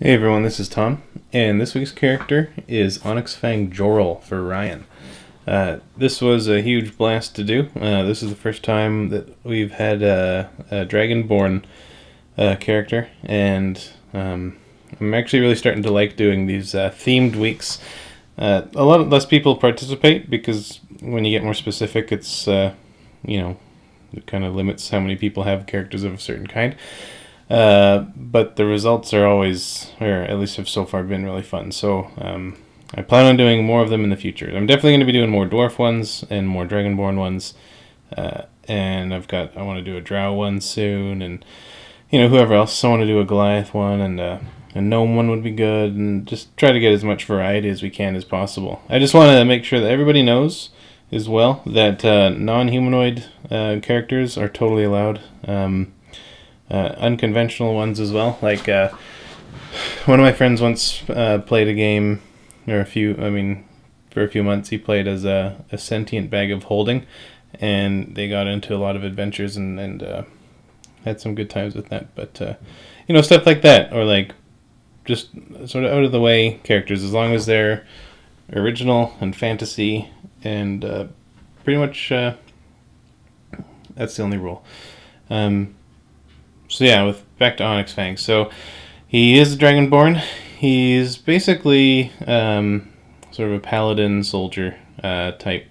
Hey everyone, this is Tom, and this week's character is Onyxfang Jorl for Ryan. This was a huge blast to do. This is the first time that we've had a Dragonborn character, and I'm actually really starting to like doing these themed weeks. A lot less people participate because when you get more specific, it kind of limits how many people have characters of a certain kind. But the results are always, or at least have so far been really fun. So I plan on doing more of them in the future. I'm definitely going to be doing more dwarf ones and more dragonborn ones. And I want to do a drow one soon, and whoever else. I want to do a Goliath one, and a gnome one would be good, and just try to get as much variety as we can as possible. I just want to make sure that everybody knows as well that non-humanoid characters are totally allowed. Unconventional ones as well. Like one of my friends once played a game, for a few months he played as a sentient bag of holding, and they got into a lot of adventures and had some good times with that. But stuff like that, or like just sort of out of the way characters, as long as they're original and fantasy, and pretty much that's the only rule. So yeah, back to Onyxfang. So he is a Dragonborn. He's basically sort of a paladin soldier type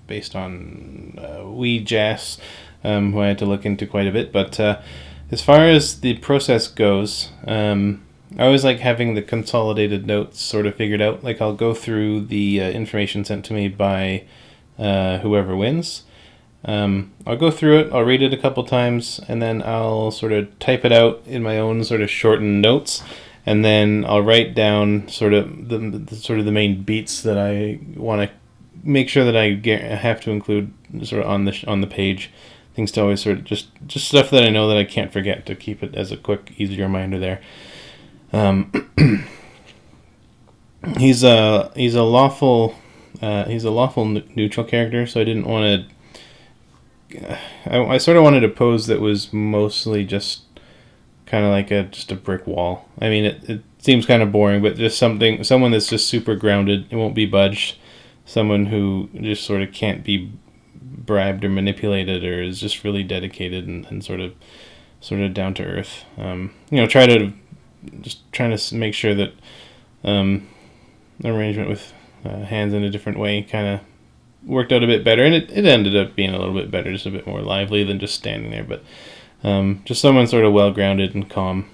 based on Wee Jas, who I had to look into quite a bit. But as far as the process goes, I always like having the consolidated notes sort of figured out. Like I'll go through the information sent to me by whoever wins. I'll go through it, I'll read it a couple times, and then I'll sort of type it out in my own sort of shortened notes, and then I'll write down sort of the main beats that I want to make sure that I have to include sort of on the page. Things to always sort of just stuff that I know that I can't forget, to keep it as a quick, easy reminder there. He's a lawful neutral character, so I didn't want to. I sort of wanted a pose that was mostly just kind of like just a brick wall. I mean, it seems kind of boring, but just someone that's just super grounded. It won't be budged. Someone who just sort of can't be bribed or manipulated, or is just really dedicated and sort of down to earth. Trying to make sure that arrangement with hands in a different way kind of worked out a bit better, and it ended up being a little bit better, just a bit more lively than just standing there, but just someone sort of well-grounded and calm.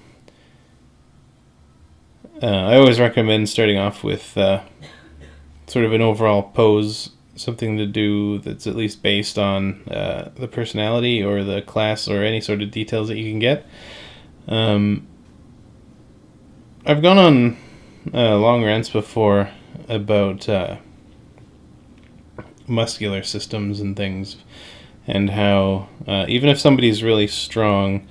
I always recommend starting off with sort of an overall pose, something to do that's at least based on the personality or the class or any sort of details that you can get. I've gone on long rants before about muscular systems and things, and how even if somebody's really strong,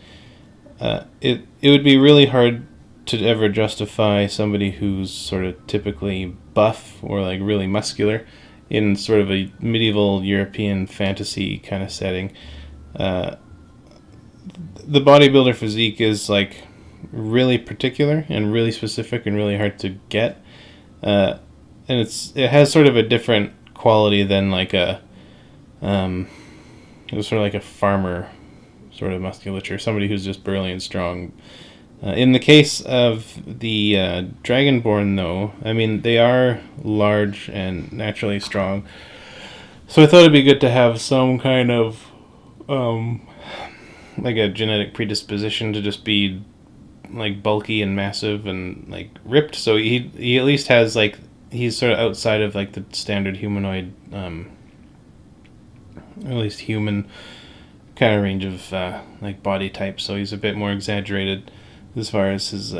it would be really hard to ever justify somebody who's sort of typically buff or like really muscular in sort of a medieval European fantasy kind of setting. The bodybuilder physique is like really particular and really specific and really hard to get, and it has sort of a different quality than like it was sort of like a farmer sort of musculature, somebody who's just burly and strong. In the case of the Dragonborn, though, I mean, they are large and naturally strong, so I thought it'd be good to have some kind of like a genetic predisposition to just be like bulky and massive and like ripped. So he at least has like, he's sort of outside of like the standard humanoid, at least human kind of range of like body type. So he's a bit more exaggerated as far as his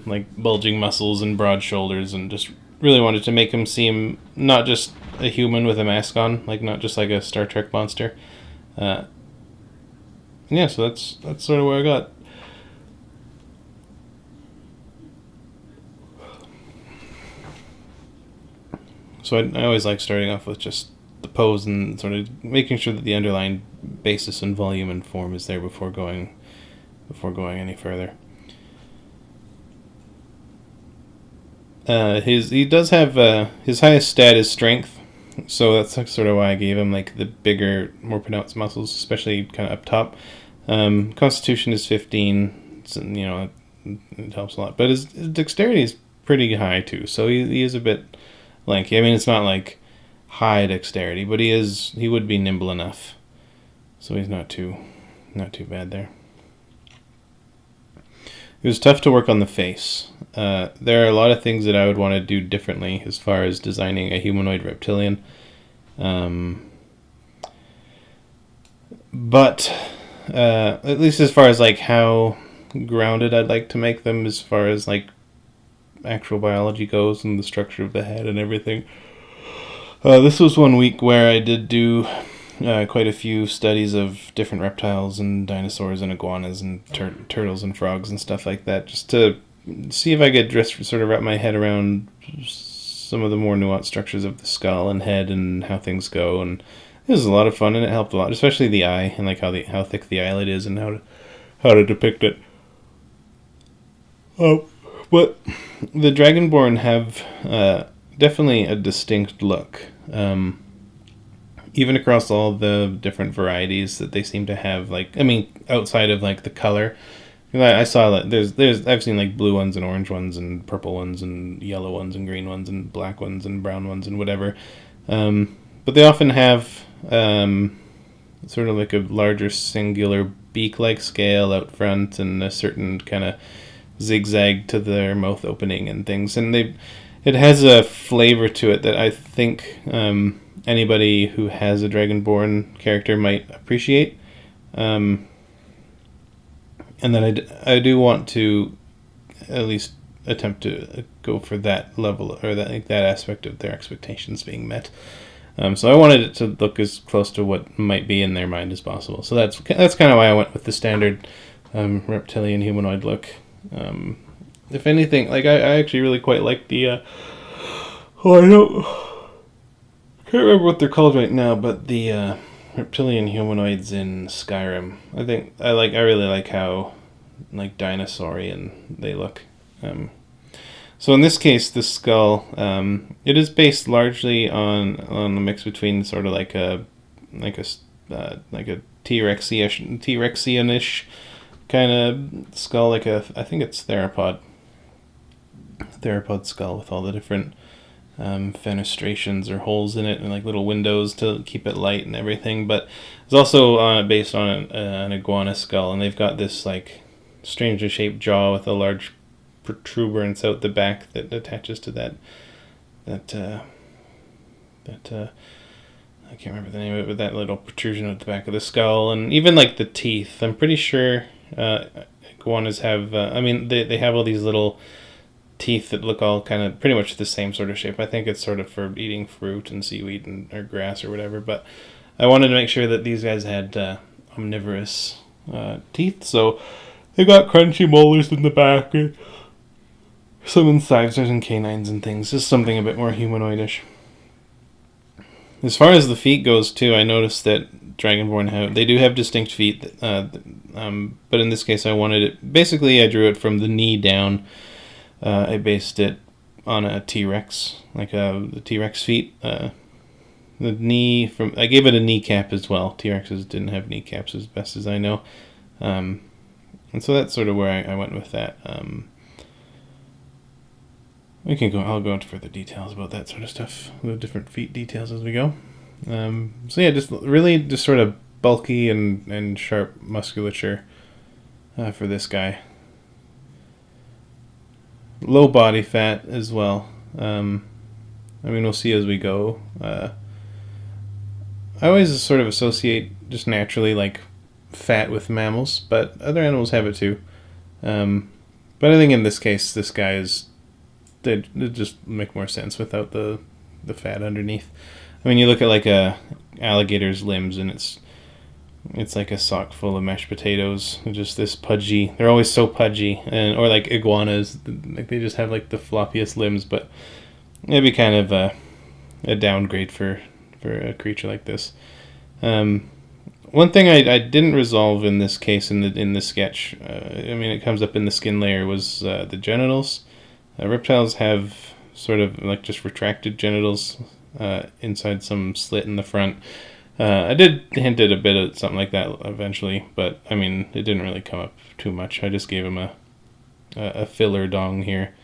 like bulging muscles and broad shoulders, and just really wanted to make him seem not just a human with a mask on, like not just like a Star Trek monster. Yeah, so that's sort of where I got. So I always like starting off with just the pose and sort of making sure that the underlying basis and volume and form is there before going any further. He does have his highest stat is strength, so that's like sort of why I gave him like the bigger, more pronounced muscles, especially kind of up top. Constitution is 15, so, it helps a lot. But his dexterity is pretty high too, so he is a bit lanky. I mean, it's not like high dexterity, but he would be nimble enough, so he's not too bad there. It was tough to work on the face. There are a lot of things that I would want to do differently as far as designing a humanoid reptilian. But at least as far as like how grounded I'd like to make them as far as like actual biology goes and the structure of the head and everything. This was 1 week where I did do quite a few studies of different reptiles and dinosaurs and iguanas and turtles and frogs and stuff like that, just to see if I could just sort of wrap my head around some of the more nuanced structures of the skull and head and how things go. And it was a lot of fun, and it helped a lot, especially the eye and like how thick the eyelid is and how to depict it. But the Dragonborn have definitely a distinct look. Even across all the different varieties that they seem to have, like, I mean, outside of like the color, I saw that I've seen like blue ones and orange ones and purple ones and yellow ones and green ones and black ones and brown ones and whatever, but they often have sort of like a larger singular beak-like scale out front and a certain kind of zigzag to their mouth opening and things, and it has a flavor to it that I think anybody who has a Dragonborn character might appreciate, and then I do want to at least attempt to go for that level or that aspect of their expectations being met. So I wanted it to look as close to what might be in their mind as possible. So that's kind of why I went with the standard reptilian humanoid look. If anything, like I actually really quite like the can't remember what they're called right now, but the reptilian humanoids in Skyrim. I really like how like dinosaurian they look. So in this case, the skull, it is based largely on a mix between sort of like a T-Rexian-ish kind of skull, I think it's theropod skull with all the different fenestrations or holes in it and like little windows to keep it light and everything. But it's also based on an iguana skull, and they've got this like strangely shaped jaw with a large protuberance out the back that attaches to that I can't remember the name of it, but that little protrusion at the back of the skull, and even like the teeth. I'm pretty sure iguanas have they have all these little teeth that look all kind of pretty much the same sort of shape. I think it's sort of for eating fruit and seaweed or grass or whatever, but I wanted to make sure that these guys had omnivorous teeth, so they've got crunchy molars in the back, some incisors and canines and things, just something a bit more humanoidish. As far as the feet goes too, I noticed that Dragonborn they do have distinct feet, but in this case I wanted it, basically I drew it from the knee down. I based it on a T-Rex, like the T-Rex feet. The knee I gave it a kneecap as well. T-Rexes didn't have kneecaps as best as I know. And so that's sort of where I went with that. I'll go into further details about that sort of stuff, the different feet details as we go. So yeah, just sort of bulky and sharp musculature for this guy. Low body fat as well. We'll see as we go. I always sort of associate just naturally like fat with mammals, but other animals have it too. But I think in this case, this guy they just make more sense without the fat underneath. I mean, you look at like a alligator's limbs, and it's like a sock full of mashed potatoes. Just this pudgy. They're always so pudgy, or like iguanas, like they just have like the floppiest limbs. But it'd be kind of a downgrade for a creature like this. One thing I didn't resolve in this case in the sketch, it comes up in the skin layer, was the genitals. Reptiles have sort of like just retracted genitals inside some slit in the front. I did hint at a bit at something like that eventually, but I mean, it didn't really come up too much. I just gave him a filler dong here,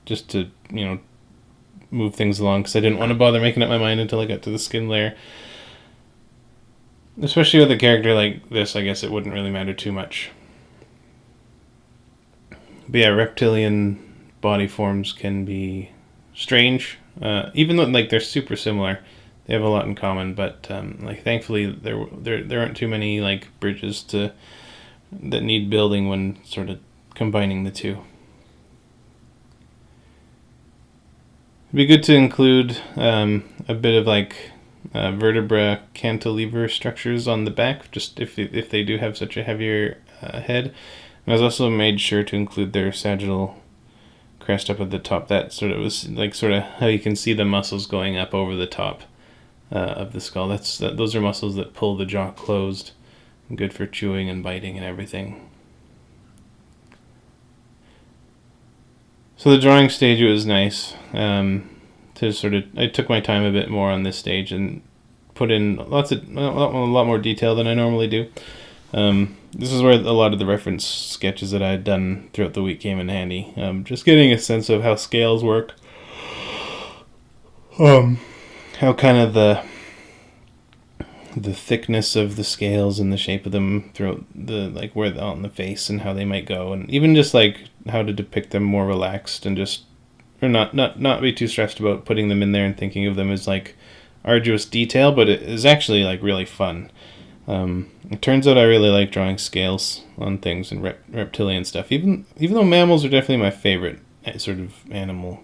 just to, move things along, because I didn't want to bother making up my mind until I got to the skin layer. Especially with a character like this, I guess it wouldn't really matter too much. But yeah, reptilian body forms can be strange, even though like they're super similar. They have a lot in common, but like thankfully there aren't too many like bridges that need building when sort of combining the two. It'd be good to include a bit of like vertebra cantilever structures on the back, just if they do have such a heavier head. And I was also made sure to include their sagittal crest up at the top. That sort of how you can see the muscles going up over the top of the skull. Those are muscles that pull the jaw closed, and good for chewing and biting and everything. So the drawing stage, it was nice I took my time a bit more on this stage and put in a lot more detail than I normally do. This is where a lot of the reference sketches that I had done throughout the week came in handy. Just getting a sense of how scales work, how kind of the thickness of the scales and the shape of them throughout where they're on the face and how they might go, and even just like how to depict them more relaxed and just not be too stressed about putting them in there and thinking of them as like arduous detail, but it is actually like really fun. It turns out I really like drawing scales on things and reptilian stuff, even though mammals are definitely my favorite sort of animal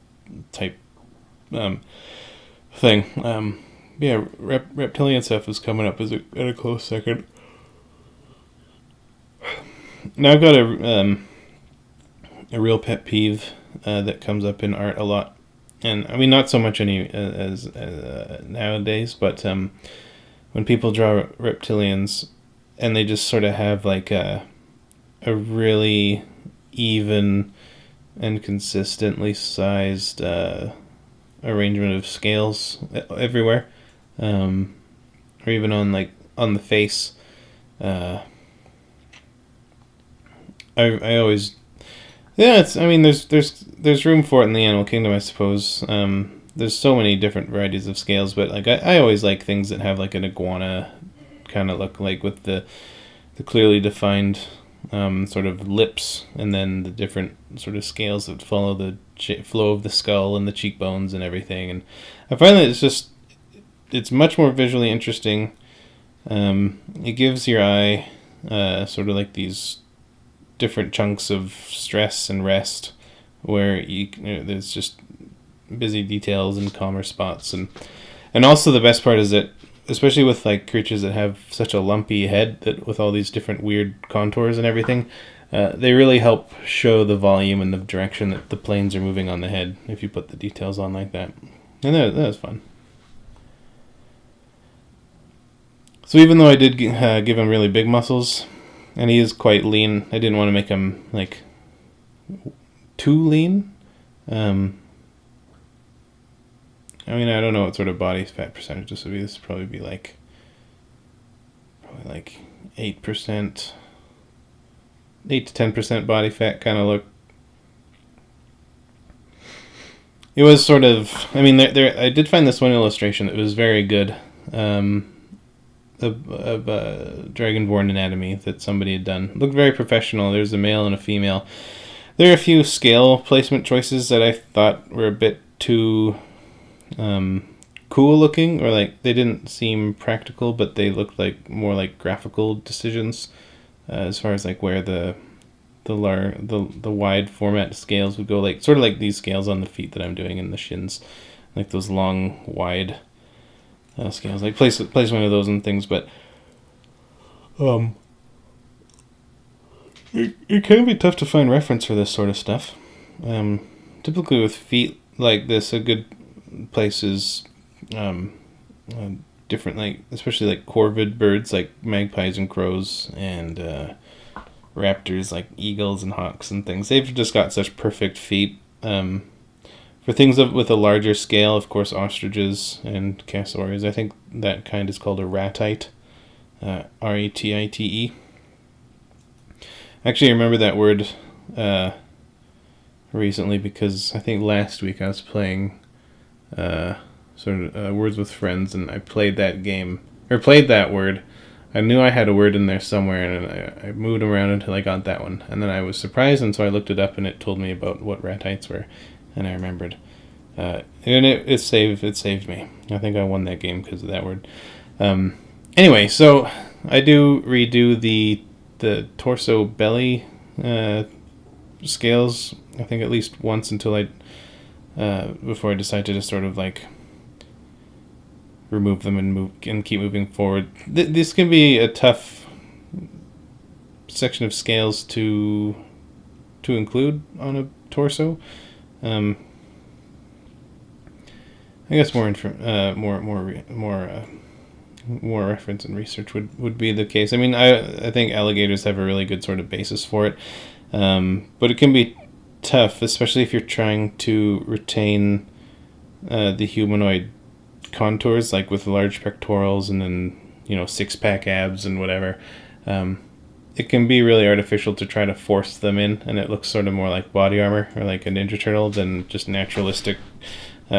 type thing. Yeah, reptilian stuff is coming up at a close second. Now I've got a real pet peeve that comes up in art a lot, and I mean not so much as nowadays, but when people draw reptilians and they just sort of have like a really even and consistently sized arrangement of scales everywhere, or even on the face. I always, yeah, there's room for it in the animal kingdom, I suppose. There's so many different varieties of scales, but like I always like things that have like an iguana kind of look, like with the clearly defined sort of lips, and then the different sort of scales that follow the flow of the skull and the cheekbones and everything. And I find that it's much more visually interesting. It gives your eye sort of like these different chunks of stress and rest, where there's just busy details and calmer spots, and also the best part is that, especially with like creatures that have such a lumpy head, that with all these different weird contours and everything, they really help show the volume and the direction that the planes are moving on the head if you put the details on like that. And that was fun. So even though I did give him really big muscles, and he is quite lean, I didn't want to make him like too lean. I mean, I don't know what sort of body fat percentage this would be. This would probably be like 8%, 8 to 10% body fat kind of look. It was sort of, I mean, I did find this one illustration that was very good, of Dragonborn anatomy that somebody had done. It looked very professional. There's a male and a female. There are a few scale placement choices that I thought were a bit too cool looking, or like they didn't seem practical, but they looked like more like graphical decisions, as far as like where the wide format scales would go, like sort of like these scales on the feet that I'm doing in the shins, like those long wide scales. Like place one of those and things, but it can be tough to find reference for this sort of stuff. Typically with feet like this, a good place is different, like especially like corvid birds like magpies and crows, and raptors like eagles and hawks and things. They've just got such perfect feet. For things with a larger scale, of course, ostriches and cassowaries. I think that kind is called a ratite, ratite. Actually, I remember that word recently because I think last week I was playing Words with Friends, and I played that game, or played that word. I knew I had a word in there somewhere, and I moved around until I got that one. And then I was surprised, and so I looked it up, and it told me about what ratites were, and I remembered. And it saved me. I think I won that game because of that word. Anyway, so I do redo the torso belly scales. I think at least once until before I decide to just sort of like remove them and keep moving forward. This can be a tough section of scales to include on a torso. I guess more reference and research would be the case. I mean, I think alligators have a really good sort of basis for it, but it can be tough, especially if you're trying to retain the humanoid contours, like with large pectorals and then six-pack abs and whatever. It can be really artificial to try to force them in, and it looks sort of more like body armor or like a Ninja Turtle than just naturalistic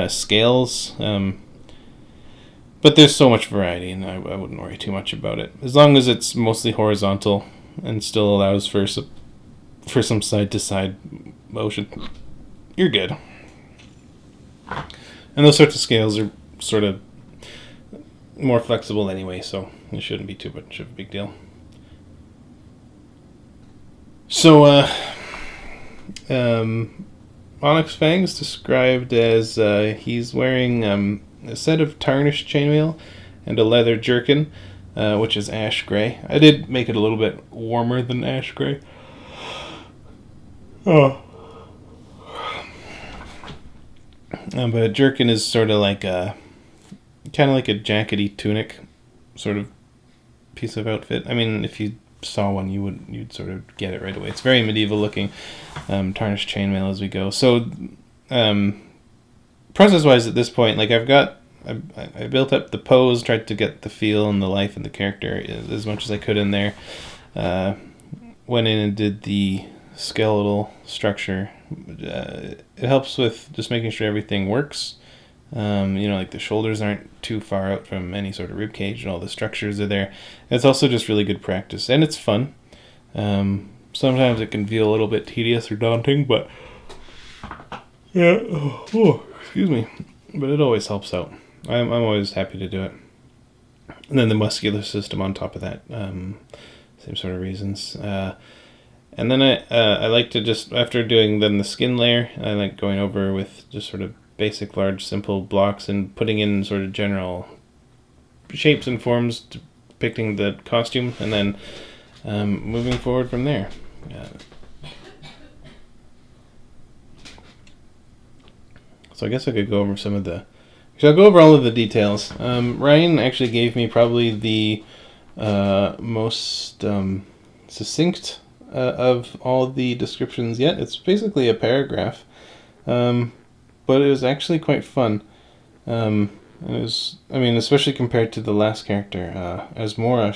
scales. But there's so much variety, and I wouldn't worry too much about it. As long as it's mostly horizontal and still allows for some side-to-side motion, you're good. And those sorts of scales are sort of more flexible anyway, so it shouldn't be too much of a big deal. So, Onyxfang is described as he's wearing a set of tarnished chainmail and a leather jerkin, which is ash gray. I did make it a little bit warmer than ash gray. Oh. But jerkin is sort of like kind of like a jackety tunic sort of piece of outfit. I mean, if you saw one, you'd sort of get it right away. It's very medieval looking, tarnished chainmail as we go. So, process-wise at this point, like I built up the pose, tried to get the feel and the life and the character as much as I could in there. Went in and did the skeletal structure. It helps with just making sure everything works. Like the shoulders aren't too far out from any sort of rib cage, and all the structures are there. It's also just really good practice, and it's fun. Sometimes it can feel a little bit tedious or daunting, but yeah, excuse me, but it always helps out. I'm always happy to do it. And then the muscular system on top of that, same sort of reasons. And then I like to just, after doing then the skin layer, I like going over with just sort of basic, large, simple blocks and putting in sort of general shapes and forms depicting the costume, and then moving forward from there. So I guess I could go over some of the... I'll go over all of the details. Ryan actually gave me probably the most succinct of all the descriptions yet. It's basically a paragraph. But it was actually quite fun. It was, especially compared to the last character, Asmora.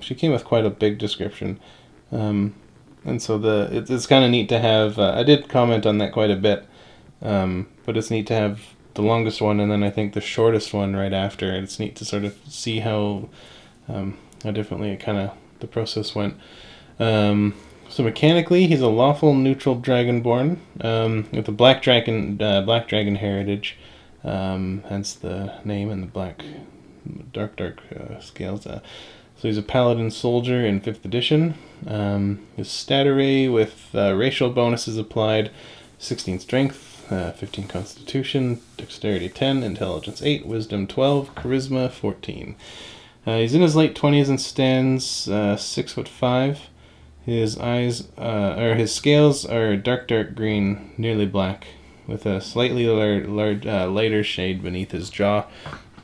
She came with quite a big description, and so it's kind of neat to have. I did comment on that quite a bit, but it's neat to have the longest one and then I think the shortest one right after. It's neat to sort of see how differently the process went. So mechanically, he's a lawful neutral dragonborn with a black dragon heritage, hence the name and the dark scales. So he's a paladin soldier in 5th edition. His stat array with racial bonuses applied: 16 strength, 15 constitution, dexterity 10, intelligence 8, wisdom 12, charisma 14. He's in his late 20s and stands 6'5". His his scales are dark green, nearly black, with a slightly lighter shade beneath his jaw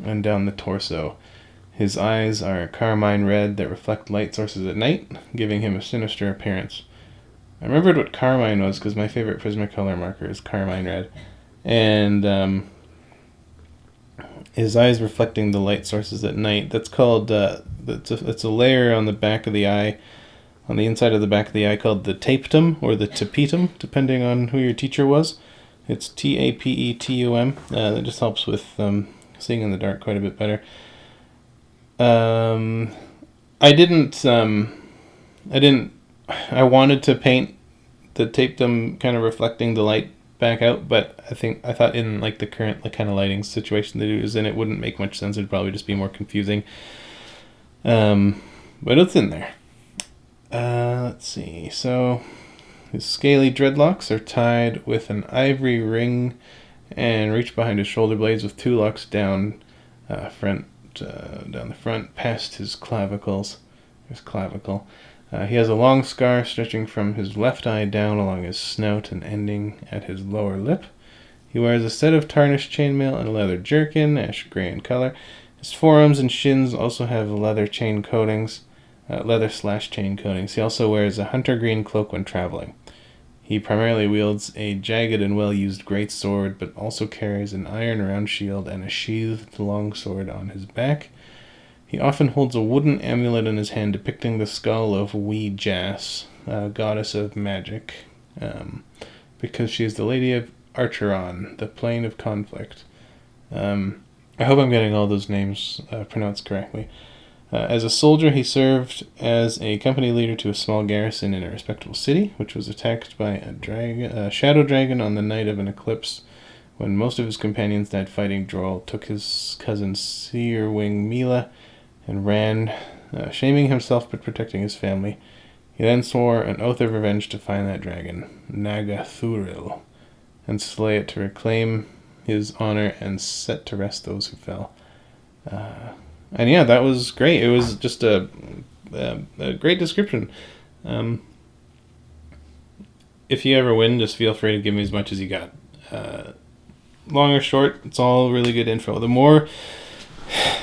and down the torso. His eyes are carmine red that reflect light sources at night, giving him a sinister appearance. I remembered what carmine was because my favorite Prismacolor marker is carmine red. and his eyes reflecting the light sources at night. That's called it's a layer on the back of the eye, on the inside of the back of the eye, called the tapetum or the tapetum, depending on who your teacher was. It's tapetum. That just helps with seeing in the dark quite a bit better. I didn't. I wanted to paint the tapetum kind of reflecting the light back out, but I thought in like the current kind of lighting situation that it was in, it wouldn't make much sense. It'd probably just be more confusing. But it's in there. Let's see. So his scaly dreadlocks are tied with an ivory ring and reach behind his shoulder blades with 2 locks down down the front past his clavicles. His clavicle. He has a long scar stretching from his left eye down along his snout and ending at his lower lip. He wears a set of tarnished chainmail and a leather jerkin, ash gray in color. His forearms and shins also have leather chain coatings, leather/chain coatings. He also wears a hunter green cloak when traveling. He primarily wields a jagged and well-used great sword, but also carries an iron round shield and a sheathed longsword on his back. He often holds a wooden amulet in his hand depicting the skull of Wee Jas, goddess of magic, because she is the Lady of Archeron, the plane of conflict. I hope I'm getting all those names pronounced correctly. As a soldier, he served as a company leader to a small garrison in a respectable city, which was attacked by a shadow dragon on the night of an eclipse. When most of his companions died fighting, Droll took his cousin Searwing Mila and ran, shaming himself but protecting his family. He then swore an oath of revenge to find that dragon, Nagathuril, and slay it to reclaim his honor and set to rest those who fell. And yeah, that was great. It was just a great description. If you ever win, just feel free to give me as much as you got. Long or short, it's all really good info. The more,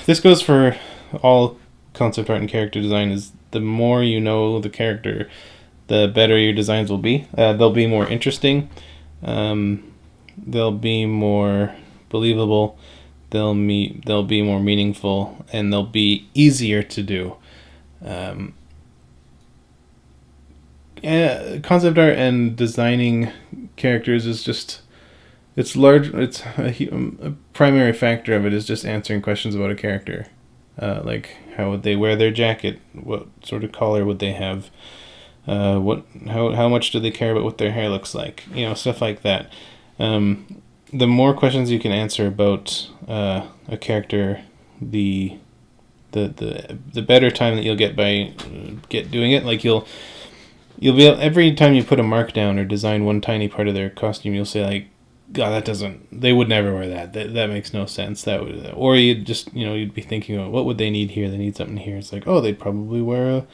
this goes for all concept art and character design, is the more you know the character, the better your designs will be. They'll be more interesting. They'll be more believable. They'll be more meaningful, and they'll be easier to do. Concept art and designing characters is just, it's a primary factor of it is just answering questions about a character. Like, how would they wear their jacket? What sort of collar would they have? How much do they care about what their hair looks like? Stuff like that. The more questions you can answer about a character, the better time that you'll get by doing it. Like you'll be able, every time you put a mark down or design one tiny part of their costume, you'll say like, God, they would never wear that. That makes no sense. Or you'd just, you'd be thinking, what would they need here? They need something here. It's like, oh, they'd probably wear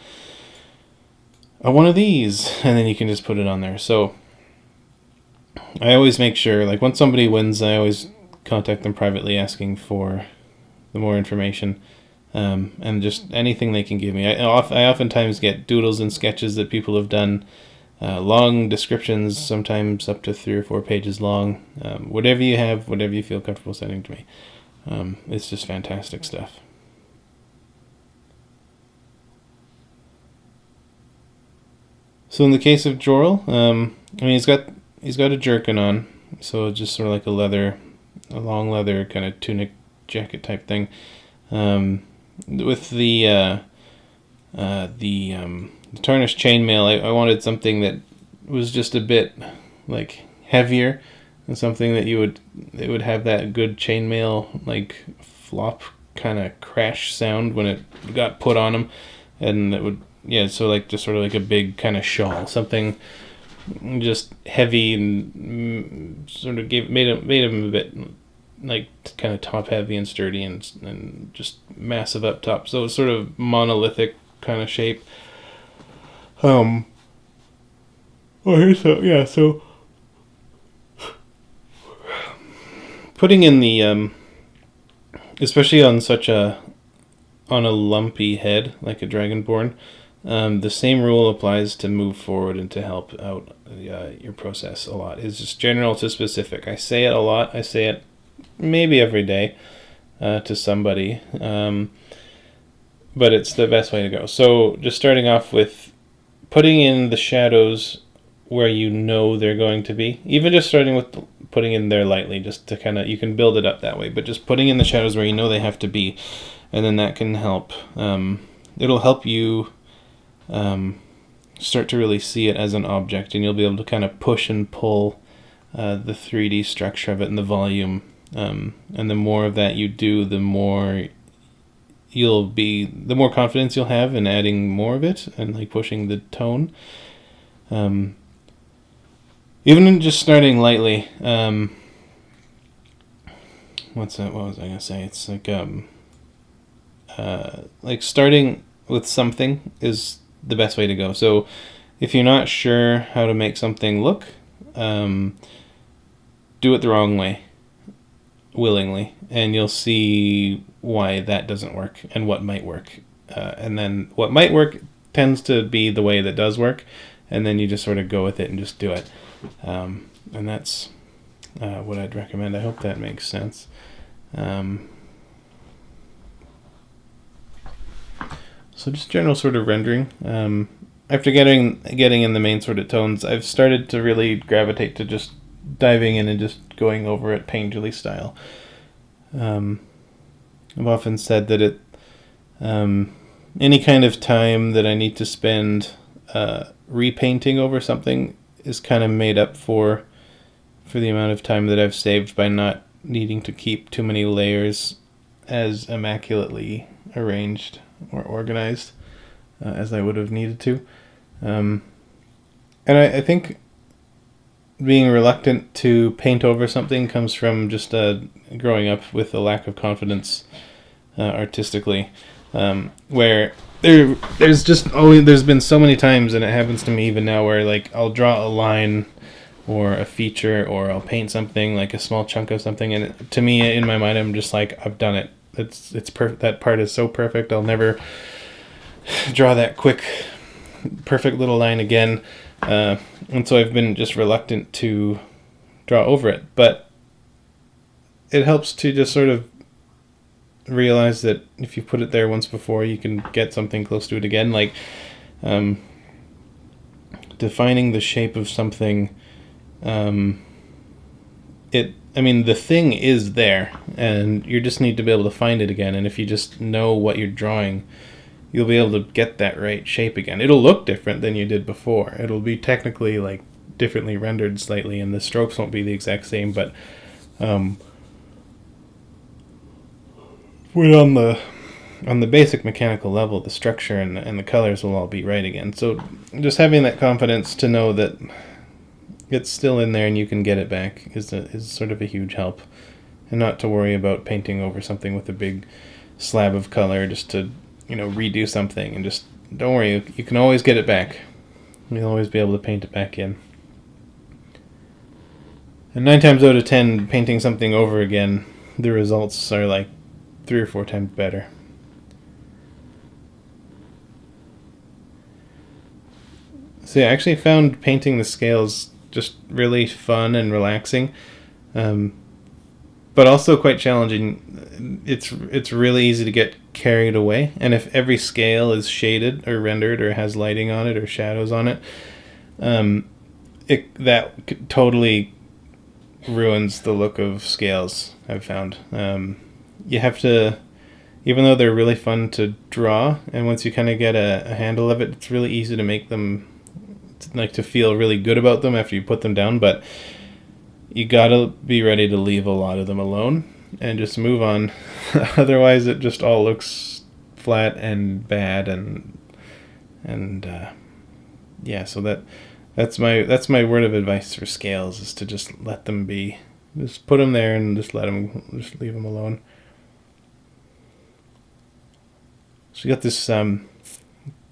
a one of these, and then you can just put it on there. So I always make sure, like, once somebody wins, I always contact them privately asking for the more information, and just anything they can give me. I oftentimes get doodles and sketches that people have done, long descriptions, sometimes up to 3 or 4 pages long. Whatever you have, whatever you feel comfortable sending to me. It's just fantastic stuff. So in the case of Jorl, he's got a jerkin on, so just sort of like a long leather kind of tunic jacket type thing. With the tarnished chainmail, I wanted something that was just a bit like heavier, and something that it would have that good chainmail like flop kind of crash sound when it got put on him, and it would so like just sort of like a big kind of shawl, something just heavy and sort of made him a bit like kind of top heavy and sturdy and just massive up top. So it's sort of monolithic kind of shape. So putting in the especially on a lumpy head like a dragonborn, the same rule applies to move forward and to help out your process a lot. It's just general to specific. I say it a lot. I say it maybe every day to somebody, but it's the best way to go. So just starting off with putting in the shadows where you know they're going to be. Even just starting with putting in there lightly, just to kind of, you can build it up that way, but just putting in the shadows where you know they have to be, and then that can help. It'll help you start to really see it as an object, and you'll be able to kind of push and pull the 3D structure of it and the volume. And the more of that you do, the more confidence you'll have in adding more of it and like pushing the tone. Even in just starting lightly, what was I gonna say? It's like starting with something is the best way to go. So if you're not sure how to make something look, do it the wrong way, willingly, and you'll see why that doesn't work and what might work. And then what might work tends to be the way that does work, and then you just sort of go with it and just do it. And that's what I'd recommend. I hope that makes sense. So just general sort of rendering. After getting in the main sort of tones, I've started to really gravitate to just diving in and just going over it painterly style. I've often said that any kind of time that I need to spend repainting over something is kind of made up for the amount of time that I've saved by not needing to keep too many layers as immaculately arranged or organized as I would have needed to. And I think being reluctant to paint over something comes from just growing up with a lack of confidence artistically, where there's been so many times, and it happens to me even now, where like I'll draw a line or a feature, or I'll paint something like a small chunk of something, and to me in my mind I'm just like, I've done it. It's perfect. That part is so perfect. I'll never draw that quick, perfect little line again. And so I've been just reluctant to draw over it. But it helps to just sort of realize that if you put it there once before, you can get something close to it again. Like defining the shape of something. The thing is there, and you just need to be able to find it again. And if you just know what you're drawing, you'll be able to get that right shape again. It'll look different than you did before. It'll be technically like differently rendered slightly, and the strokes won't be the exact same, but when on the basic mechanical level, the structure and the colors will all be right again. So just having that confidence to know that it's still in there and you can get it back is sort of a huge help, and not to worry about painting over something with a big slab of color just to redo something, and just don't worry, you can always get it back. You'll always be able to paint it back in. And 9 times out of 10, painting something over again, the results are like 3 or 4 times better. So yeah, I actually found painting the scales just really fun and relaxing, but also quite challenging. It's really easy to get carried away, and if every scale is shaded or rendered or has lighting on it or shadows on it, that totally ruins the look of scales, I've found. You have to, even though they're really fun to draw, and once you kind of get a handle of it, it's really easy to make them to feel really good about them after you put them down, but you gotta be ready to leave a lot of them alone and just move on. Otherwise it just all looks flat and bad, and so that's my word of advice for scales, is to just let them be. Just put them there and just leave them alone. So you got this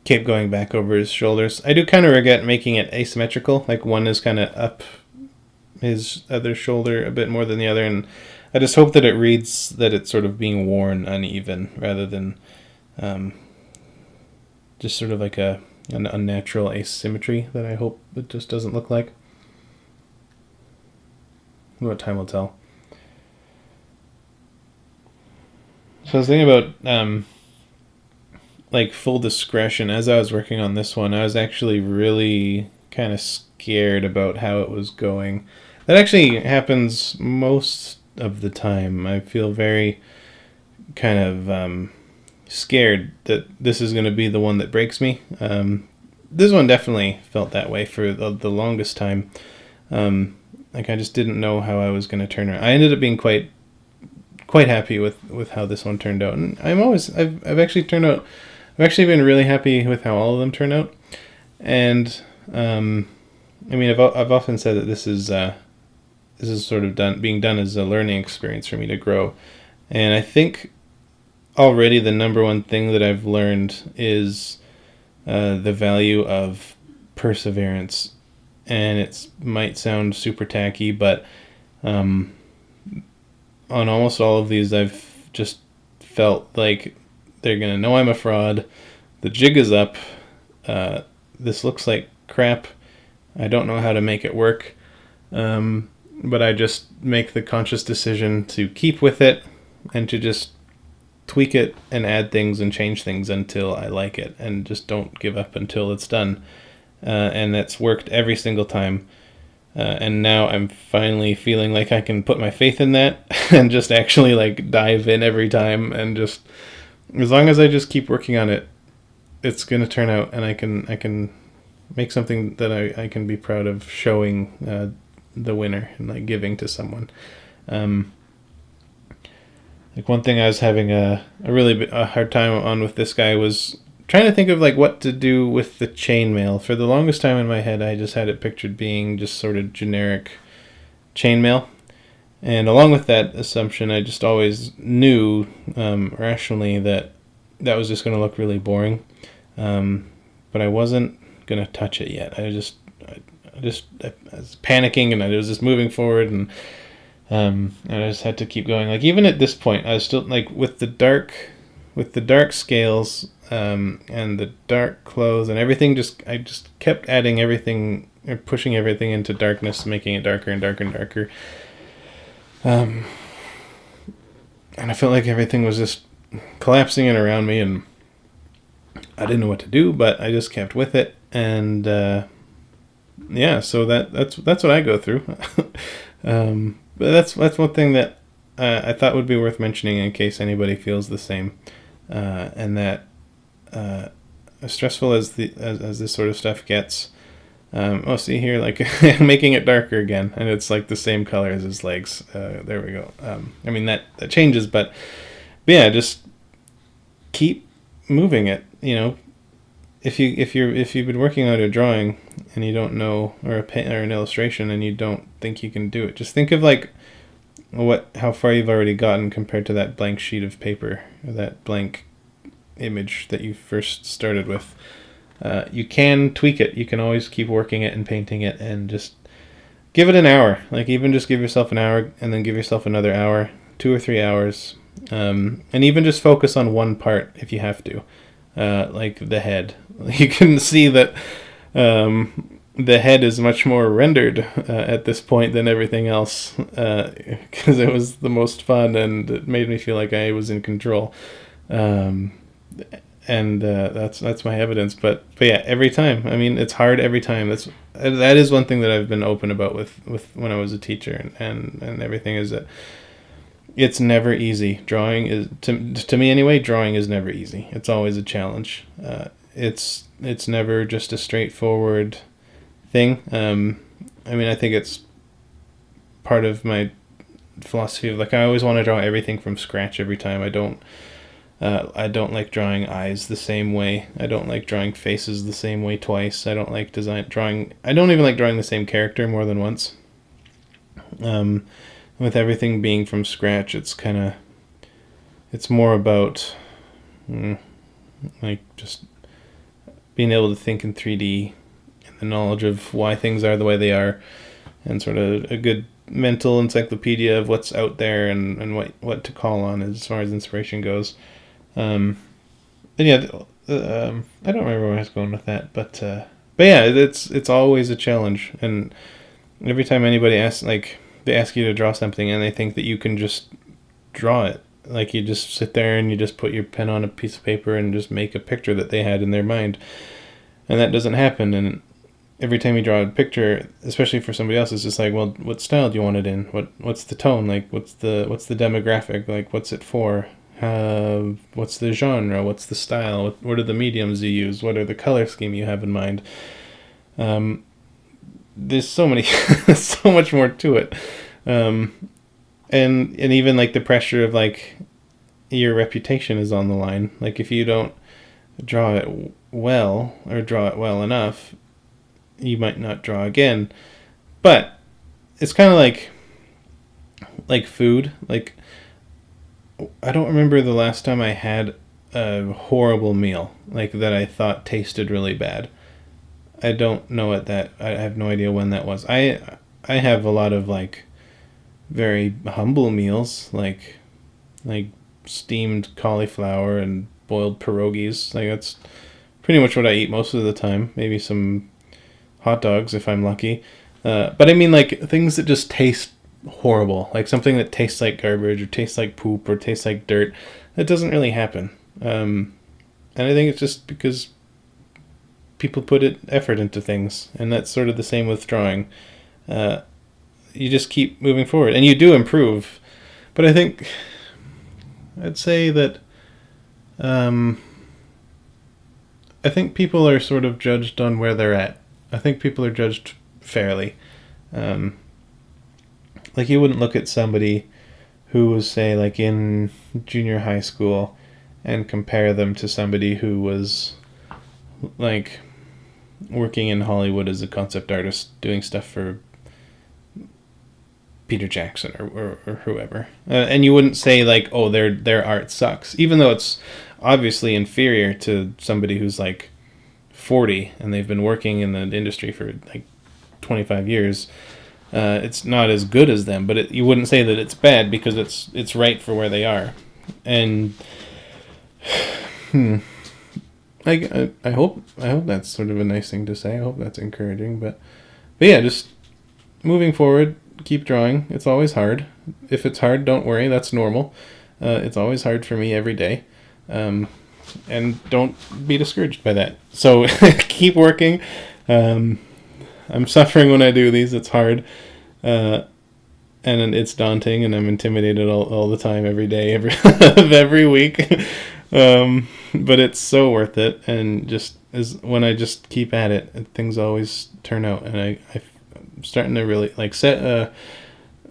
cape going back over his shoulders. I do kind of regret making it asymmetrical, like one is kind of up his other shoulder a bit more than the other, and I just hope that it reads that it's sort of being worn uneven rather than just sort of like an unnatural asymmetry that I hope it just doesn't look like. What time will tell. So I was thinking about like full discretion. As I was working on this one, I was actually really kind of scared about how it was going. That actually happens most of the time. I feel very kind of scared that this is going to be the one that breaks me. This one definitely felt that way for the longest time. Like I just didn't know how I was going to turn around. I ended up being quite happy with how this one turned out, and I've actually been really happy with how all of them turn out. And I mean, I've often said that this is sort of being done as a learning experience for me to grow, and I think already the number one thing that I've learned is the value of perseverance. And it might sound super tacky, but on almost all of these, I've just felt like they're going to know I'm a fraud. The jig is up. This looks like crap. I don't know how to make it work. But I just make the conscious decision to keep with it and to just tweak it and add things and change things until I like it, and just don't give up until it's done. And that's worked every single time. And now I'm finally feeling like I can put my faith in that and just actually like dive in every time, and just as long as I just keep working on it, it's gonna turn out, and I can make something that I can be proud of showing the winner and like giving to someone. Like one thing I was having a hard time on with this guy was trying to think of like what to do with the chainmail. For the longest time in my head, I just had it pictured being just sort of generic chainmail. And along with that assumption, I just always knew rationally that was just going to look really boring. But I wasn't going to touch it yet. I was panicking, and I was just moving forward, and I just had to keep going. Like even at this point, I was still like with the dark scales and the dark clothes and everything. I just kept adding everything, or pushing everything into darkness, making it darker and darker and darker. And I felt like everything was just collapsing in around me, and I didn't know what to do, but I just kept with it. And yeah, so that's what I go through. But that's one thing that I thought would be worth mentioning in case anybody feels the same, and that as stressful as this sort of stuff gets. See here, like making it darker again, and it's like the same color as his legs. There we go. I mean that changes, but yeah, just keep moving it. You know, if you've been working on a drawing and you don't know, or an illustration, and you don't think you can do it, just think of like how far you've already gotten compared to that blank sheet of paper, or that blank image that you first started with. You can tweak it. You can always keep working it and painting it, and just give it an hour. Like even just give yourself an hour, and then give yourself another hour, 2 or 3 hours, and even just focus on one part if you have to, like the head. You can see that the head is much more rendered at this point than everything else, because it was the most fun, and it made me feel like I was in control. And that's my evidence. But yeah, every time. I mean, it's hard every time. That is one thing that I've been open about with when I was a teacher and everything, is that it's never easy. Drawing is, to me anyway, drawing is never easy. It's always a challenge. It's never just a straightforward thing. I mean, I think it's part of my philosophy of like I always want to draw everything from scratch every time. I don't like drawing eyes the same way. I don't like drawing faces the same way twice. I don't like drawing. I don't even like drawing the same character more than once. With everything being from scratch, it's more about like just being able to think in 3D, and the knowledge of why things are the way they are, and sort of a good mental encyclopedia of what's out there, and what to call on as far as inspiration goes. And yeah, I don't remember where I was going with that, but yeah, it's always a challenge, and every time anybody asks, like, they ask you to draw something, and they think that you can just draw it, like you just sit there and you just put your pen on a piece of paper and just make a picture that they had in their mind, and that doesn't happen. And every time you draw a picture, especially for somebody else, it's just like, well, what style do you want it in? What's the tone? Like, what's the demographic? Like, what's it for? What's the genre? What's the style? What are the mediums you use? What are the color scheme you have in mind? There's so many, so much more to it, and even like the pressure of like your reputation is on the line. Like if you don't draw it well or draw it well enough, you might not draw again. But it's kind of like food. Like I don't remember the last time I had a horrible meal like that I thought tasted really bad. I don't know what that. I have no idea when that was. I have a lot of like very humble meals like steamed cauliflower and boiled pierogies. Like that's pretty much what I eat most of the time. Maybe some hot dogs if I'm lucky. But I mean like things that just taste horrible, like something that tastes like garbage or tastes like poop or tastes like dirt. That doesn't really happen. And I think it's just because people put effort into things, and that's sort of the same with drawing. You just keep moving forward, and you do improve. But I think I'd say that I think people are sort of judged on where they're at. I think people are judged fairly. Like you wouldn't look at somebody who was, say, like in junior high school and compare them to somebody who was like working in Hollywood as a concept artist doing stuff for Peter Jackson or whoever. And you wouldn't say like, oh, their art sucks, even though it's obviously inferior to somebody who's like 40 and they've been working in the industry for like 25 years. It's not as good as them, but you wouldn't say that it's bad because it's right for where they are. And I hope that's sort of a nice thing to say. I hope that's encouraging, but yeah, just moving forward, keep drawing. It's always hard. If it's hard, don't worry, that's normal. It's always hard for me every day. And don't be discouraged by that. So keep working. I'm suffering when I do these. It's hard. And it's daunting, and I'm intimidated all the time, every day, every week. But it's so worth it. And just when I just keep at it, things always turn out. And I'm starting to really like set.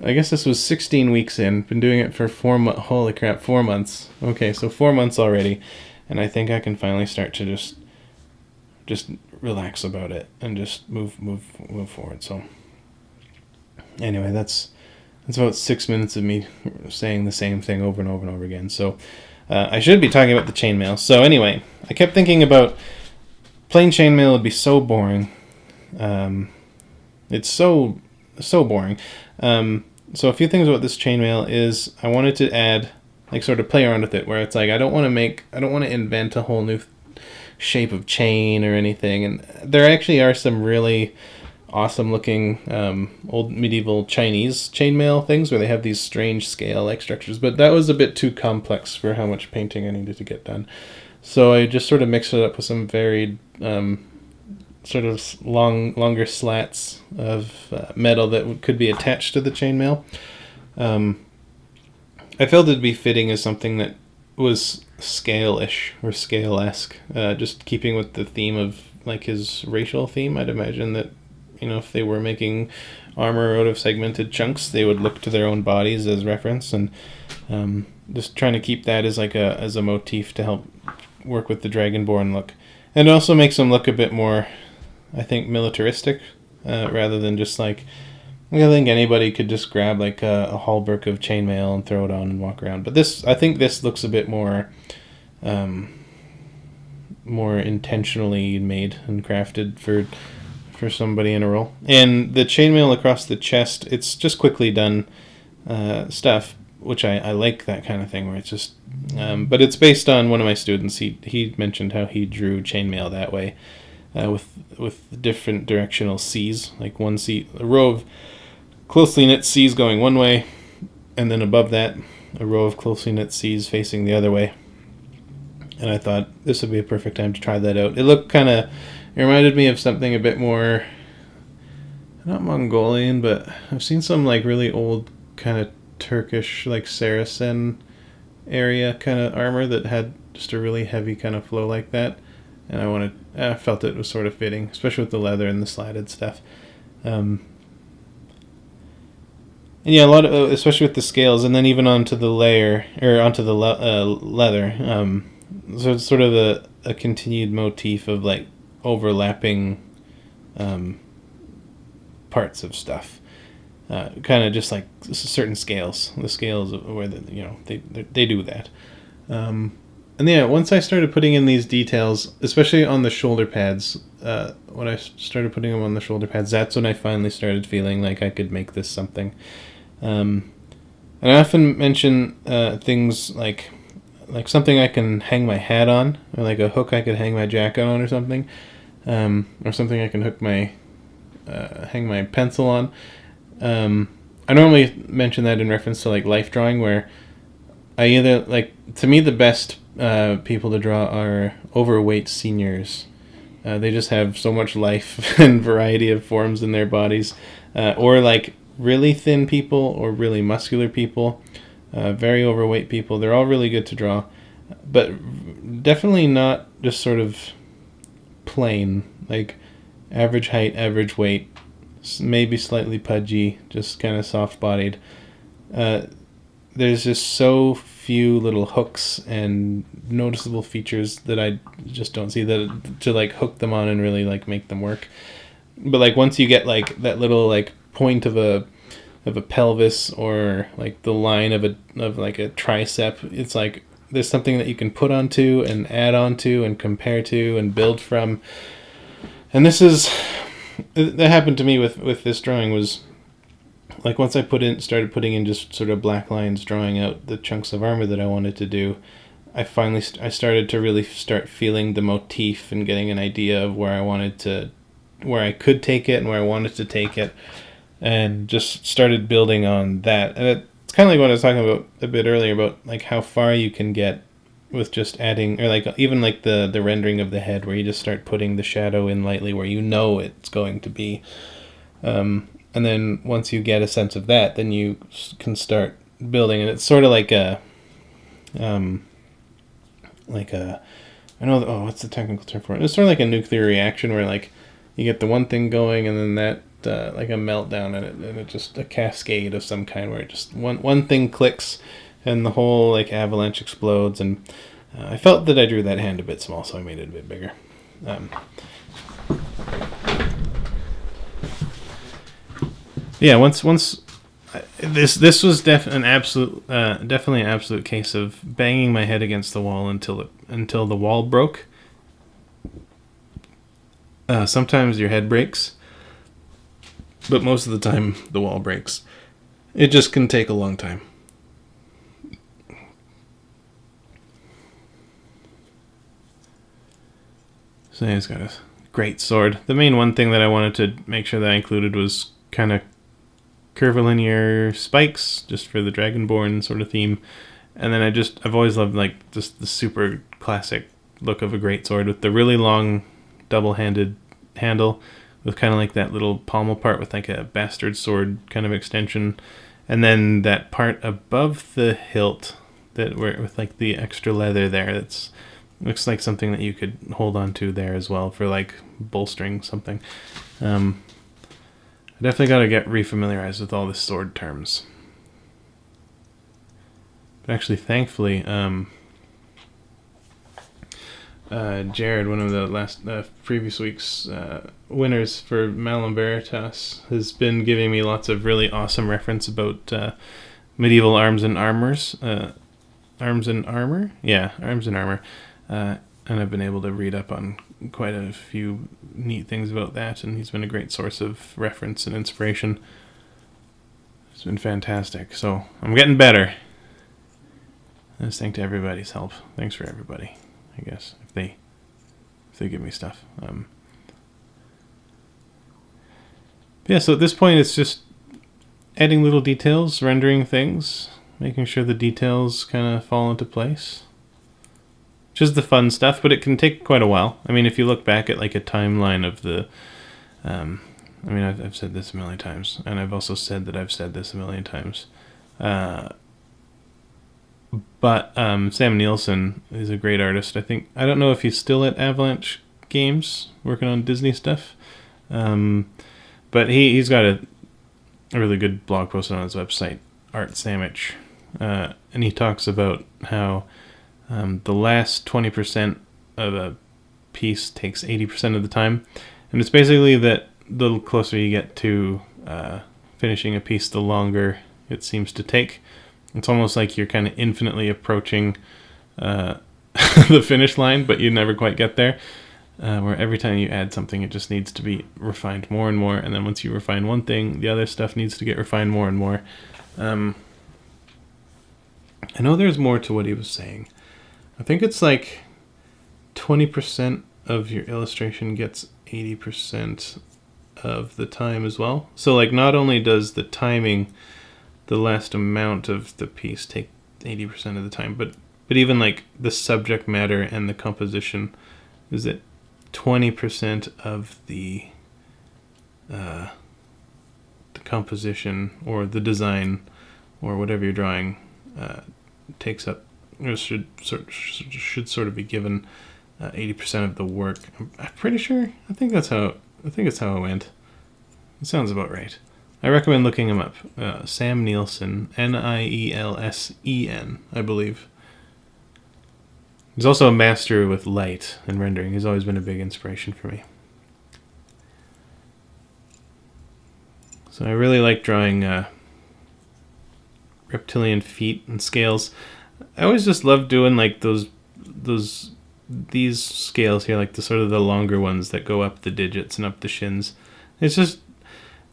I guess this was 16 weeks in. Been doing it for 4 months. Holy crap, 4 months. Okay, so 4 months already, and I think I can finally start to just relax about it and just move forward. So anyway, that's about 6 minutes of me saying the same thing over and over and over again. So I should be talking about the chainmail. So anyway, I kept thinking about plain chainmail would be so boring. It's so boring. So a few things about this chainmail is I wanted to add, like, sort of play around with it, where it's like I don't want to invent a whole new shape of chain or anything. And there actually are some really awesome looking old medieval Chinese chainmail things where they have these strange scale-like structures, but that was a bit too complex for how much painting I needed to get done. So I just sort of mixed it up with some varied sort of longer slats of metal that could be attached to the chainmail. I felt it'd be fitting as something that was scale-ish or scale-esque, just keeping with the theme of like his racial theme. I'd imagine that, you know, if they were making armor out of segmented chunks, they would look to their own bodies as reference, and just trying to keep that as like as a motif to help work with the Dragonborn look. And it also makes them look a bit more, I think, militaristic, rather than just like, I think anybody could just grab like a halberd of chainmail and throw it on and walk around. But I think this looks a bit more intentionally made and crafted for somebody in a role. And the chainmail across the chest, it's just quickly done stuff. which I like that kind of thing where it's just, but it's based on one of my students. He mentioned how he drew chainmail that way, with different directional C's, like a row of closely knit C's going one way, and then above that, a row of closely knit C's facing the other way. And I thought this would be a perfect time to try that out. It reminded me of something a bit more, not Mongolian, but I've seen some like really old kind of Turkish, like Saracen area kind of armor that had just a really heavy kind of flow like that. And I felt it was sort of fitting, especially with the leather and the slatted stuff. And yeah, a lot of, especially with the scales, and then even onto the layer, or onto the leather. So it's sort of a continued motif of like overlapping parts of stuff. Kind of just like certain scales. The scales where they do that. And yeah, once I started putting in these details, especially on the shoulder pads, when I started putting them on the shoulder pads, that's when I finally started feeling like I could make this something. And I often mention things like something I can hang my hat on, or like a hook I could hang my jacket on, or something, or something I can hang my pencil on. I normally mention that in reference to like life drawing, where I either to me the best people to draw are overweight seniors. They just have so much life and variety of forms in their bodies, or like really thin people or really muscular people, very overweight people. They're all really good to draw, but definitely not just sort of plain, like average height, average weight, maybe slightly pudgy, just kind of soft-bodied. There's just so few little hooks and noticeable features that I just don't see that to like hook them on and really like make them work. But like once you get like that little like point of a pelvis, or like the line of like a tricep, it's like there's something that you can put onto and add onto and compare to and build from. And that happened to me with this drawing, was like once I started putting in just sort of black lines, drawing out the chunks of armor that I wanted to do, I started to really start feeling the motif and getting an idea of where I could take it and where I wanted to take it, and just started building on that. And it's kind of like what I was talking about a bit earlier, about like how far you can get with just adding, or like even like the rendering of the head, where you just start putting the shadow in lightly where you know it's going to be. And then once you get a sense of that, then you can start building. And it's sort of like I know, what's the technical term for it? It's sort of like a nuclear reaction, where like you get the one thing going, and then that like a meltdown, and it just a cascade of some kind, where it just one thing clicks and the whole like avalanche explodes. And I felt that I drew that hand a bit small, so I made it a bit bigger. Yeah, once this was definitely an absolute case of banging my head against the wall until the wall broke. Sometimes your head breaks, but most of the time the wall breaks. It just can take a long time. So he's got a great sword. The main one thing that I wanted to make sure that I included was kind of curvilinear spikes, just for the Dragonborn sort of theme. And then I've always loved like just the super classic look of a great sword with the really long double-handed handle, with kind of like that little pommel part with like a bastard sword kind of extension, and then that part above the hilt with like the extra leather there, that's looks like something that you could hold on to there as well for like bolstering something. I definitely got to get refamiliarized with all the sword terms. But actually, thankfully, Jared, one of the previous week's winners for Malum Veritas, has been giving me lots of really awesome reference about medieval arms and armors. Arms and armor? Yeah, arms and armor. And I've been able to read up on quite a few neat things about that, and he's been a great source of reference and inspiration. It's been fantastic. So I'm getting better. And thanks to everybody's help. Thanks for everybody, I guess, if they give me stuff. Yeah, so at this point it's just adding little details, rendering things, making sure the details kind of fall into place. Which is the fun stuff, but it can take quite a while. I mean, if you look back at like a timeline of the... I've said this a million times, and I've also said that I've said this a million times. But Sam Nielsen is a great artist. I don't know if he's still at Avalanche Games working on Disney stuff. But he's got a really good blog post on his website, Art Sandwich. And he talks about how the last 20% of a piece takes 80% of the time. And it's basically that the closer you get to finishing a piece, the longer it seems to take. It's almost like you're kind of infinitely approaching the finish line, but you never quite get there. Where every time you add something, it just needs to be refined more and more. And then once you refine one thing, the other stuff needs to get refined more and more. I know there's more to what he was saying. I think it's like 20% of your illustration gets 80% of the time as well. So like not only does the timing, the last amount of the piece, take 80% of the time, but even like the subject matter and the composition is at 20% of the composition or the design or whatever you're drawing takes up, or should sort of be given 80% of the work. I'm pretty sure. I think it's how it went. It sounds about right. I recommend looking him up. Sam Nielsen, Nielsen, I believe. He's also a master with light and rendering. He's always been a big inspiration for me. So I really like drawing reptilian feet and scales. I always just love doing like these scales here, like the sort of the longer ones that go up the digits and up the shins. It's just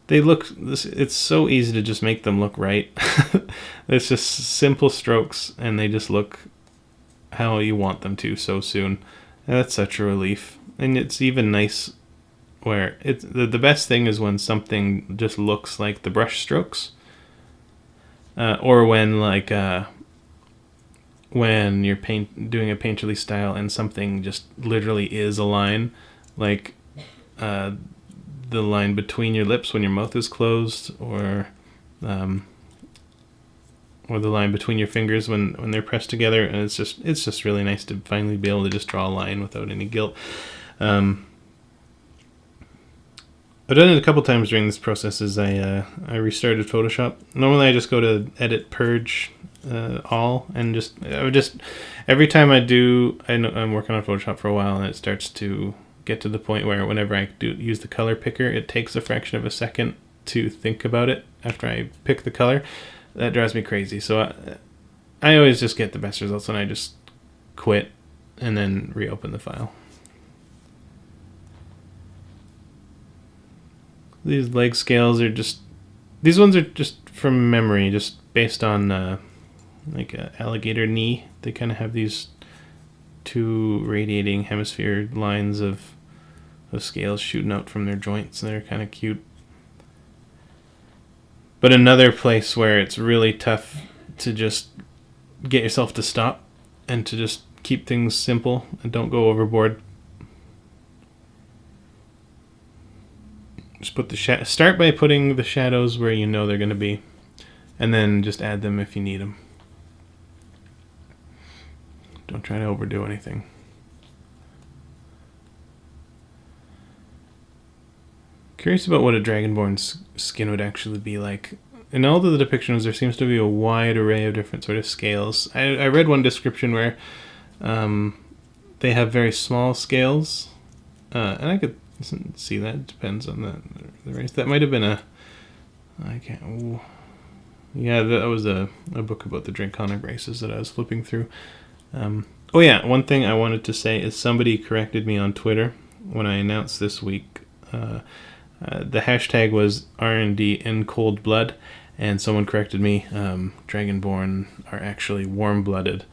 it's so easy to just make them look right. It's just simple strokes and they just look how you want them to so soon. And that's such a relief. And it's even nice where it's the best thing is when something just looks like the brush strokes. Or when like when you're doing a painterly style and something just literally is a line, like the line between your lips when your mouth is closed, or the line between your fingers when they're pressed together. And it's just really nice to finally be able to just draw a line without any guilt. I've done it a couple times during this process as I restarted Photoshop. Normally I just go to edit, purge, all, and I would just every time I'm working on Photoshop for a while and it starts to get to the point where whenever I use the color picker, it takes a fraction of a second to think about it after I pick the color. That drives me crazy. So I always just get the best results when I just quit and then reopen the file. These leg scales these ones are just from memory, just based on like an alligator knee. They kind of have these two radiating hemisphere lines of scales shooting out from their joints. They're kind of cute. But another place where it's really tough to just get yourself to stop and to just keep things simple and don't go overboard. Just put start by putting the shadows where you know they're going to be, and then just add them if you need them. Don't try to overdo anything. Curious about what a Dragonborn's skin would actually be like. In all of the depictions, there seems to be a wide array of different sort of scales. I read one description where they have very small scales, and I could see that. It depends on the race. That might have been yeah, that was a book about the Draconic races that I was flipping through. Oh yeah, one thing I wanted to say is somebody corrected me on Twitter when I announced this week. The hashtag was R&D in cold blood, and someone corrected me. Dragonborn are actually warm-blooded.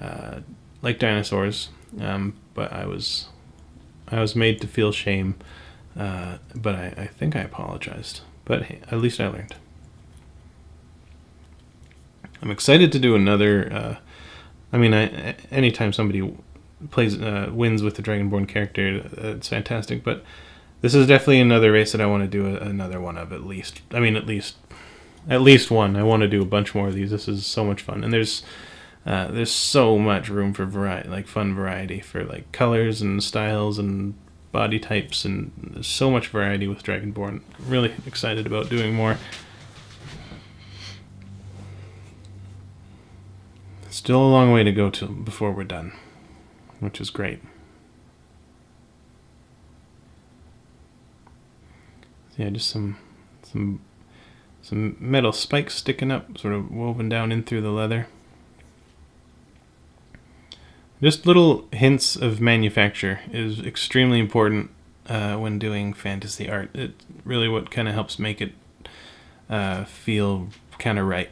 like dinosaurs, but I was made to feel shame, but I think I apologized. But hey, at least I learned. I'm excited to do another. Anytime somebody plays wins with the Dragonborn character, it's fantastic. But this is definitely another race that I want to do another one of at least. At least one. I want to do a bunch more of these. This is so much fun, and there's so much room for variety, like fun variety for like colors and styles and body types, and there's so much variety with Dragonborn. I'm really excited about doing more. Still a long way to go before we're done, which is great. Yeah, just some metal spikes sticking up, sort of woven down in through the leather. Just little hints of manufacture is extremely important when doing fantasy art. It's really what kind of helps make it feel kind of right.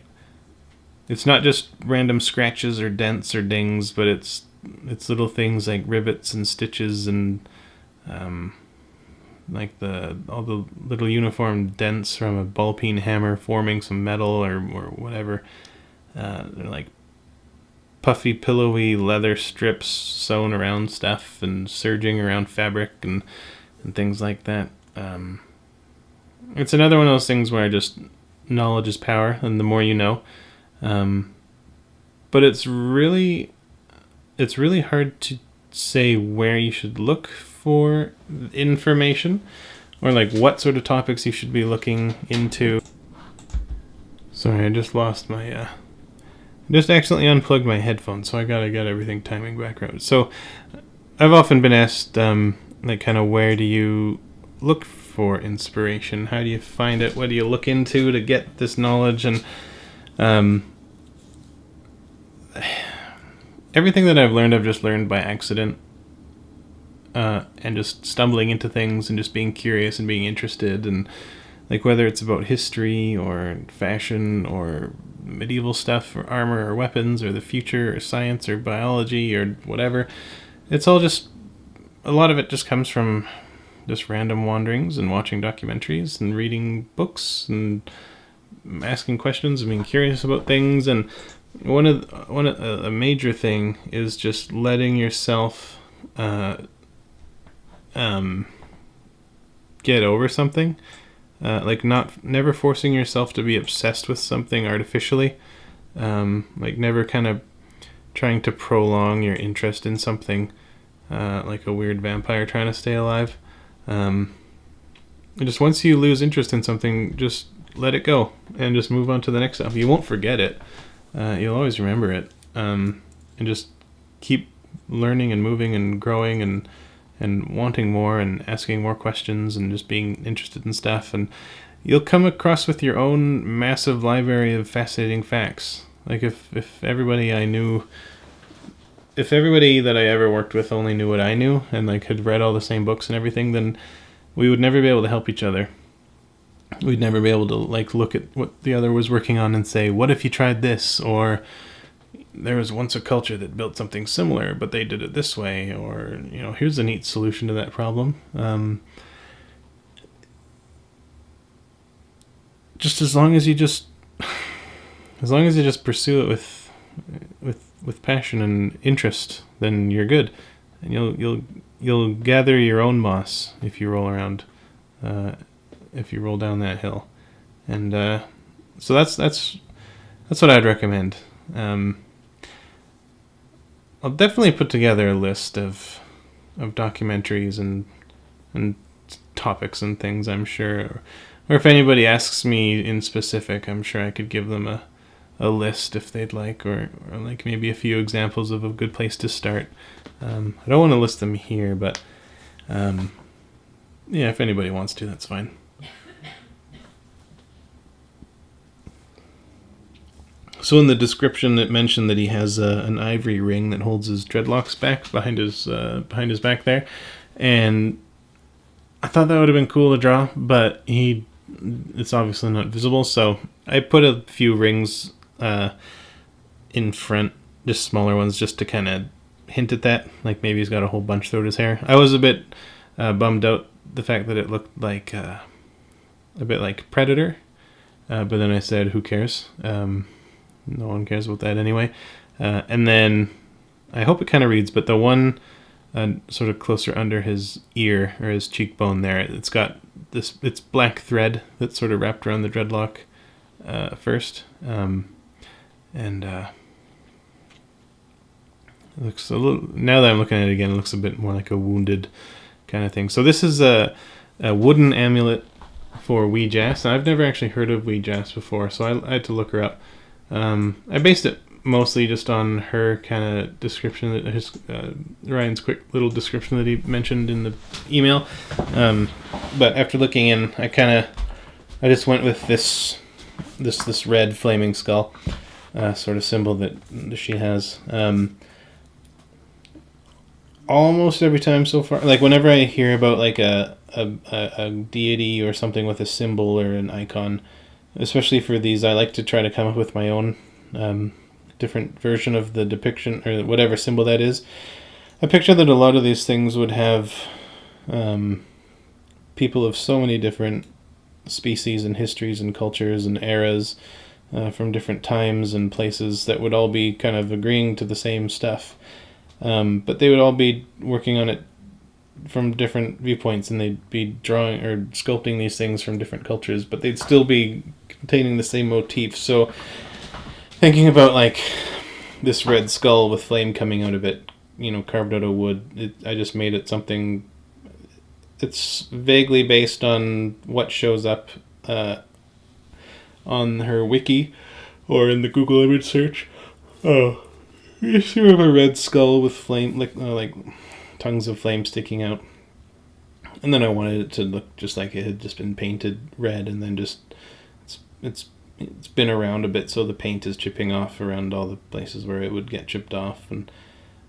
It's not just random scratches or dents or dings, but it's little things like rivets and stitches and like all the little uniform dents from a ball peen hammer forming some metal or whatever. They're like puffy, pillowy leather strips sewn around stuff and serging around fabric and things like that. It's another one of those things where just knowledge is power, and the more you know. But it's really hard to say where you should look for information, or like what sort of topics you should be looking into. Sorry, I just lost my just accidentally unplugged my headphones, so I gotta get everything timing back right. So I've often been asked like kind of where do you look for inspiration? How do you find it? What do you look into to get this knowledge? And everything that I've learned, I've just learned by accident, and just stumbling into things and just being curious and being interested, and like whether it's about history or fashion or medieval stuff or armor or weapons or the future or science or biology or whatever, it's all just, a lot of it just comes from just random wanderings and watching documentaries and reading books and asking questions and being curious about things. And a major thing is just letting yourself get over something, like never forcing yourself to be obsessed with something artificially, like never kind of trying to prolong your interest in something, like a weird vampire trying to stay alive. Just once you lose interest in something, just let it go and just move on to the next stuff. You won't forget it. You'll always remember it, and just keep learning and moving and growing and wanting more and asking more questions and just being interested in stuff. And you'll come across with your own massive library of fascinating facts. Like if everybody that I ever worked with only knew what I knew and like had read all the same books and everything, then we would never be able to help each other. We'd never be able to like look at what the other was working on and say, what if you tried this? Or there was once a culture that built something similar, but they did it this way. Or, here's a neat solution to that problem. Just as long as you just pursue it with passion and interest, then you're good. And you'll gather your own moss if you roll around, if you roll down that hill. And so that's what I'd recommend. I'll definitely put together a list of documentaries and topics and things, I'm sure. Or if anybody asks me in specific, I'm sure I could give them a list if they'd like, or like maybe a few examples of a good place to start. I don't want to list them here, but yeah, if anybody wants to, that's fine. So in the description, it mentioned that he has an ivory ring that holds his dreadlocks back behind his back there, and I thought that would have been cool to draw, but it's obviously not visible. So I put a few rings in front just smaller ones, just to kind of hint at that. Like maybe he's got a whole bunch throughout his hair. I was a bit bummed out the fact that it looked like a bit like Predator, but then I said, who cares? No one cares about that anyway. And then I hope it kind of reads, but the one sort of closer under his ear or his cheekbone there, it's got it's black thread that's sort of wrapped around the dreadlock first. And it looks a little, now that I'm looking at it again, it looks a bit more like a wounded kind of thing. So this is a wooden amulet for Wee Jas. I've never actually heard of Wee Jas before, so I had to look her up. I based it mostly just on her kind of description, that his Ryan's quick little description that he mentioned in the email. But after looking in, I just went with this red flaming skull sort of symbol that she has. Almost every time so far, like whenever I hear about like a deity or something with a symbol or an icon, especially for these, I like to try to come up with my own different version of the depiction or whatever symbol that is. I picture that a lot of these things would have people of so many different species and histories and cultures and eras from different times and places that would all be kind of agreeing to the same stuff. But they would all be working on it from different viewpoints, and they'd be drawing or sculpting these things from different cultures, but they'd still be containing the same motif. So thinking about like this red skull with flame coming out of it, carved out of wood, I just made it something. It's vaguely based on what shows up on her wiki or in the Google image search. Oh. You see a red skull with flame, like tongues of flame sticking out, and then I wanted it to look just like it had just been painted red, and then just it's been around a bit, so the paint is chipping off around all the places where it would get chipped off, and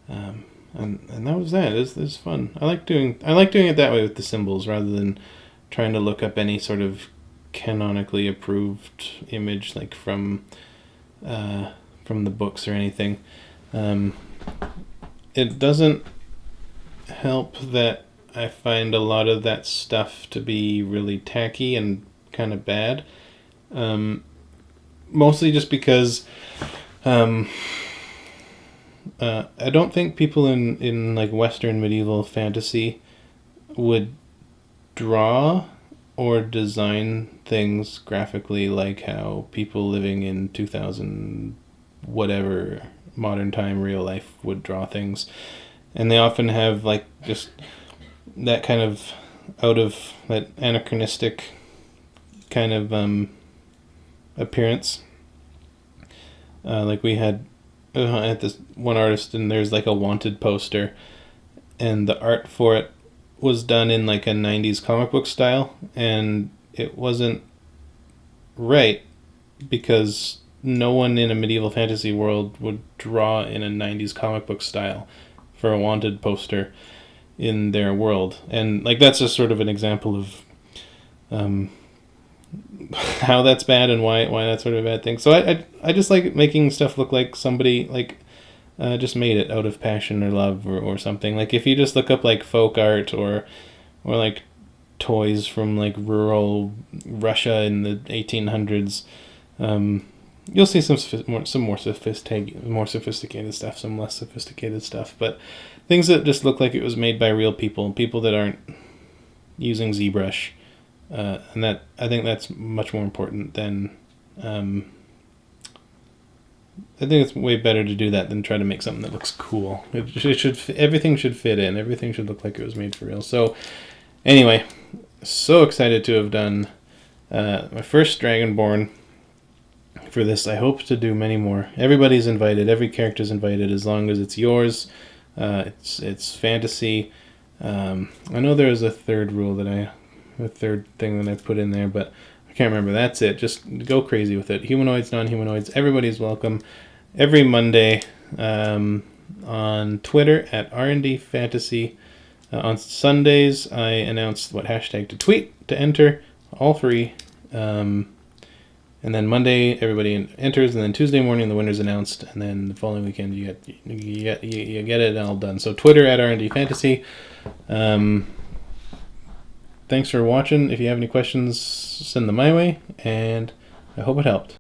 that was that. It's fun. I like doing it that way with the symbols rather than trying to look up any sort of canonically approved image like from the books or anything. It doesn't help that I find a lot of that stuff to be really tacky and kind of bad. Mostly just because I don't think people in like Western medieval fantasy would draw or design things graphically like how people living in 2000 whatever modern time real life would draw things, and they often have like just that kind of out of that anachronistic kind of appearance. Like we had at this one artist, and there's like a wanted poster, and the art for it was done in like a 90s comic book style, and it wasn't right because no one in a medieval fantasy world would draw in a 90s comic book style for a wanted poster in their world. And like that's just sort of an example of how that's bad and why that's sort of a bad thing. So I just like making stuff look like somebody like just made it out of passion or love or something. Like if you just look up like folk art or like toys from like rural Russia in the 1800s, you'll see some more sophisticated stuff, some less sophisticated stuff, but things that just look like it was made by real people that aren't using ZBrush, and that I think that's much more important than. I think it's way better to do that than try to make something that looks cool. Everything should fit in. Everything should look like it was made for real. So, anyway, so excited to have done my first Dragonborn. For this, I hope to do many more. Everybody's invited. Every character's invited, as long as it's yours. It's fantasy. I know there was a third thing that I put in there, but I can't remember. That's it. Just go crazy with it. Humanoids, non-humanoids, everybody's welcome. Every Monday on Twitter at R&D Fantasy. On Sundays, I announce what hashtag to tweet to enter. All free. And then Monday, everybody enters, and then Tuesday morning, the winner's announced, and then the following weekend, you get it all done. So Twitter at R&D Fantasy. Thanks for watching. If you have any questions, send them my way, and I hope it helped.